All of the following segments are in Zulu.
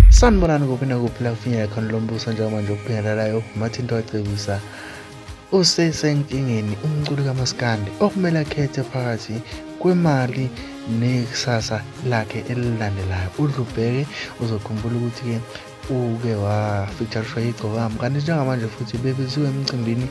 Sanibonani kuphi nakuphi la kufinyelela khona lo mbuso njengamanje okuphingelelayo umathinto wacebisa usesenkingeni umculi kaMaskandi okumele akhethe phakathi kwemali nekusasa lakhe elilandelayo. UDlubheke uzokhumbula ukuthi-ke uke wafeaturishwa igcokama kanti njengamanje futhi bebiziwe emcimbini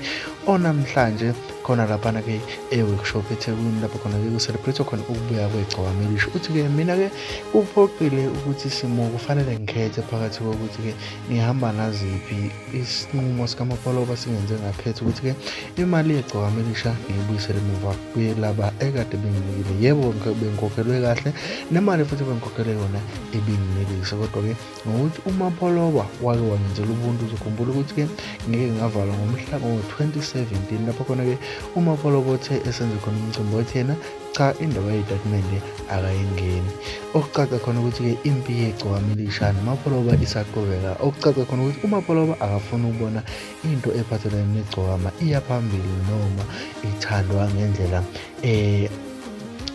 onamhlanje khona laphana-ke e-workshop eThekwini lapho khona-ke ku-celebrate khona ukubuya kwegcokama elisha. Uthi-ke mina-ke kuphoqile ukuthi kufanele ngikhethe phakathi kokuthi-ke ngihamba naziphi. Isinqumo sikaMapoloba singenze ngakhetha ukuthi-ke imali yegcokama elisha ngiyibuyisele emuva kuyelaba ekade benginikile. Yebo, bengikhokhelwe kahle nemali futhi bengikhokhelwe yona ibinginelise, kodwa-ke ngokuthi uMapoloba wake wangenzela ubuntu. Uzokhumbula ukuthi-ke ngike ngavalwa ngomhla ngo-2017 lapho khona-ke uMapoloba othe esenze khona umcimbi wathi yena cha, indaba yey'tatimende akayingeni. Okucaca khona ukuthi-ke impi yegcokama elisha noMapoloba isaqhubeka. Okucaca khona ukuthi uMapoloba akafuni ukubona into ephathelene negcokama iya phambili noma ithandwa ngendlela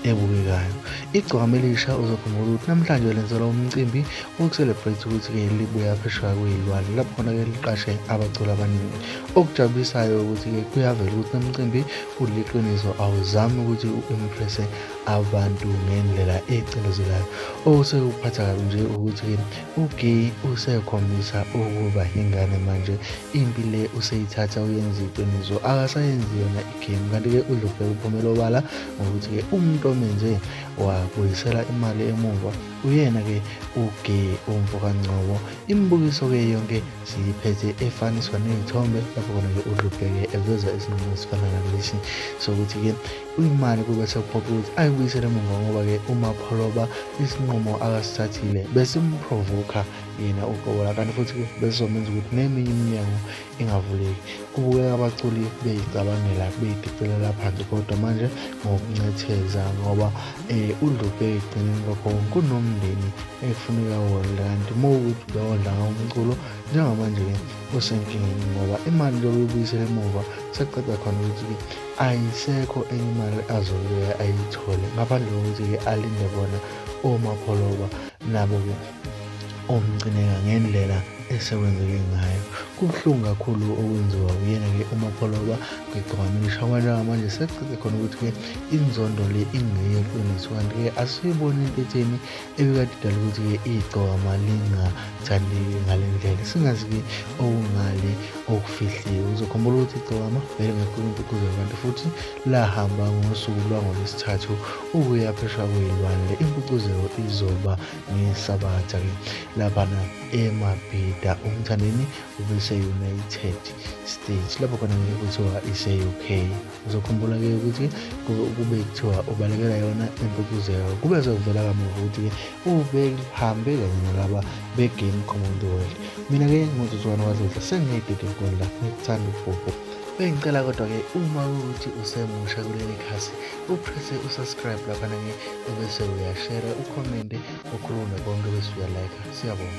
ebukekayo. Igcokama elisha uzokhumbula ukuthi namhlanje lenzelwa umcimbi woku-celebrate ukuthi-ke libuya phesheya kwey'lwandle lapho khona-ke liqashe abaculi abaningi. Okujabulisayo ukuthi-ke kuyavela ukuthi nomcimbi uliqiniso, awuzami ukuthi u-impresse abantu ngendlela ecinezelayo. Osekuphatha kabi nje ukuthi-ke uGay usekhombisa ukuba ingane manje. Impi le useyithatha uyenza iqiniso, akasayenzi yona igame. Kanti-ke uDlubheke uphumela obala ngokuthi-ke umuntu omenze wabuyisela imali emuva uyena-ke uGay umfokangcobo. Imibukiso-ke yonke siyiphethe efaniswa ney'thombe lapho khona-ke uDlubheke eveza isinqumo esifana nalesi sokuthi-ke imali kube sekuphoqa ukuthi ayibuyisele emuva ngoba-ke uMapoloba isinqumo akasithathile besimprovoka yena uqobola, kanti futhi-ke besizomenza ukuthi neminye iminyango ingavuleki. Kubukeka abaculi bey'cabangela bey'dicelela phansi, kodwa manje ngokunetheza ngoba uDlubheke ekugcineni kwakho kunomndeni ekufuneka wondla, kanti uma ukuthi uyawondla ngawo umculo njengamanje-ke usenkingeni ngoba imali lokuyibuyisela emuva sekucaca khona ukuthi-ke ayisekho enye imali azobuye ayithole ngaphandle kokuthi-ke alinde bona oMapoloba nabo-ke omgcineka ngendlela esekwenzeke ngayo. Kubuhlungu kakhulu okwenziwa uyena-ke uMapoloba kwigcokama elisha njengamanje sekucace khona ukuthi-ke inzondo le ingeye eqiniso, kanti-ke asiyiboni into etheni ebikade idala ukuthi-ke igcokama lingathandeki ngale ndlela. Singazi-ke okungale okufihliwe. Uzokhumbula ukuthi igcokama belingekho impucuzeko, kanti futhi lahamba ngosuku lwangoLwesithathu ukuya phesheya kwey'lwandle. Impucuzeko izoba ngesabatha-ke laphana eMabhida. Umthandeni ubese-United States lapho khona-ke kuthiwa ise-UK. Uzokhumbula-ke ukuthi kube kuthiwa ubalekela yona impucuzeko, kube sekuvela kamuva ukuthi-ke ubehambe kanye nalaba be-Game Command World. Mina-ke nginguzuzwana kwaDludla sengiyayidida inkundla, ngikuthanda ubhubhu. Bengicela kodwa-ke uma ukuthi usemusha kuleli khasi upresse usubscribe laphana-ke ubese uyashare, ukhomente, ukhulume konke bese uyalayikha. Siyabonga.